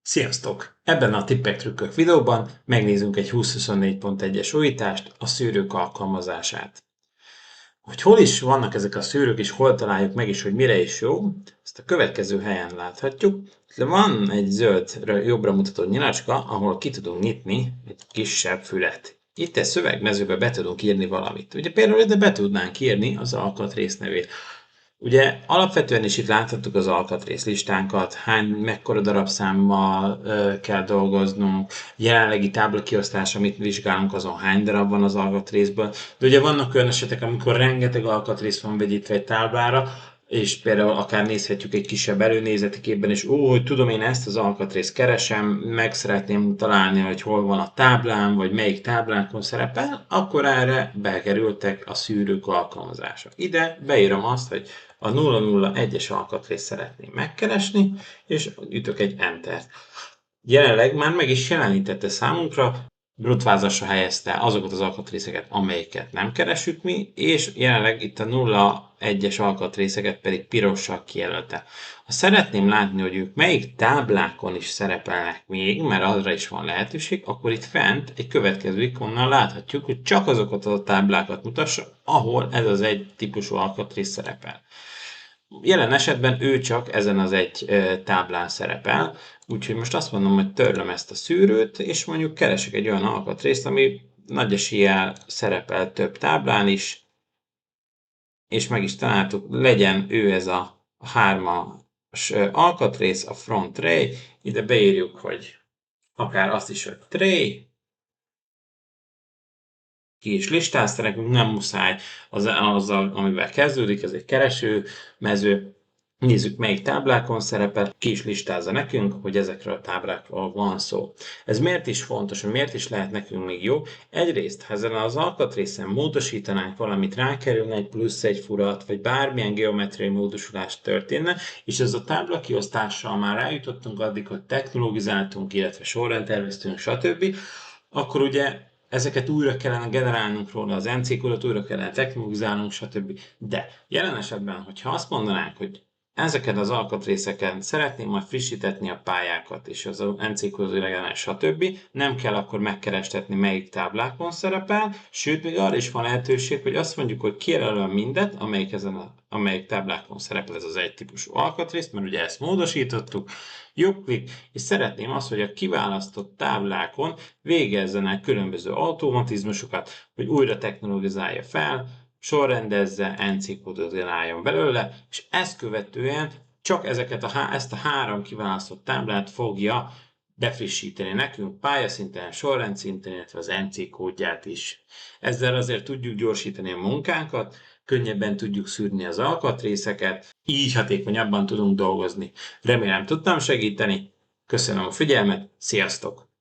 Sziasztok! Ebben a tippek-trükkök videóban megnézzünk egy 2024.1-es újítást, a szűrők alkalmazását. Hogy hol is vannak ezek a szűrők és hol találjuk meg is, hogy mire is jó, ezt a következő helyen láthatjuk. Van egy zöld jobbra mutató nyilacska, ahol ki tudunk nyitni egy kisebb fület. Itt egy szövegmezőbe be tudunk írni valamit. Ugye például ide be tudnánk írni az alkatrész nevét. Ugye alapvetően is itt láthattuk az alkatrész listánkat, mekkora darabszámmal kell dolgoznunk, jelenlegi táblakiosztás, amit vizsgálunk, azon hány darab van az alkatrészből. De ugye vannak olyan esetek, amikor rengeteg alkatrész van vegyítve egy táblára, és például akár nézhetjük egy kisebb előnézeti képben is, hogy tudom, én ezt az alkatrészt keresem, meg szeretném találni, hogy hol van a táblán, vagy melyik táblánkon szerepel, akkor erre bekerültek a szűrők alkalmazása. Ide beírom azt, hogy a 001-es alkatrészt szeretném megkeresni, és ütök egy Enter-t. Jelenleg már meg is jelenítette számunkra, brutvázasra helyezte azokat az alkatrészeket, amelyeket nem keresünk mi, és jelenleg itt a 0,1-es alkatrészeket pedig pirossal kijelölte. Ha szeretném látni, hogy ők melyik táblákon is szerepelnek még, mert arra is van lehetőség, akkor itt fent egy következő ikonnal láthatjuk, hogy csak azokat a táblákat mutassa, ahol ez az egy típusú alkatrész szerepel. Jelen esetben ő csak ezen az egy táblán szerepel, úgyhogy most azt mondom, hogy törlöm ezt a szűrőt, és mondjuk keresek egy olyan alkatrészt, ami nagy eséllyel szerepel több táblán is, és meg is találtuk, legyen ő ez a hármas alkatrész, a front tray, ide beírjuk, hogy akár azt is, hogy tray, ki is listázta, nekünk nem muszáj azzal, amivel kezdődik, ez egy kereső mező. Nézzük, melyik táblákon szerepel, ki is listázza nekünk, hogy ezekről a táblákról van szó. Ez miért is fontos, hogy miért is lehet nekünk még jó? Egyrészt, ha ezen az alkatrészen módosítanánk valamit, rákerülne egy plusz egy furat, vagy bármilyen geometriai módosulás történne, és ez a tábla kiosztással már eljutottunk addig, hogy technologizáltunk, illetve sorrendterveztünk, stb., akkor ugye ezeket újra kellene generálnunk róla, az NC kódot újra kellene technologizálnunk, stb. De jelen esetben, hogyha azt mondanánk, hogy ezeket az alkatrészeken szeretném majd frissítetni a pályákat, és az NC kódot generálni, stb. Nem kell akkor megkerestetni, melyik táblákon szerepel, sőt, még arra is van lehetőség, hogy azt mondjuk, hogy kijelölöm mindet, amelyik táblákon szerepel ez az egy típusú alkatrész, mert ugye ezt módosítottuk, jobb klik, és szeretném azt, hogy a kiválasztott táblákon végezzenek különböző automatizmusokat, hogy újra technologizálja fel, sorrendezze, NC kódot generáljon belőle, és ezt követően csak ezt a három kiválasztott táblát fogja befrissíteni nekünk pályaszinten, sorrendszinten, illetve az NC kódját is. Ezzel azért tudjuk gyorsítani a munkánkat, könnyebben tudjuk szűrni az alkatrészeket, így hatékonyabban tudunk dolgozni. Remélem tudtam segíteni, köszönöm a figyelmet, sziasztok!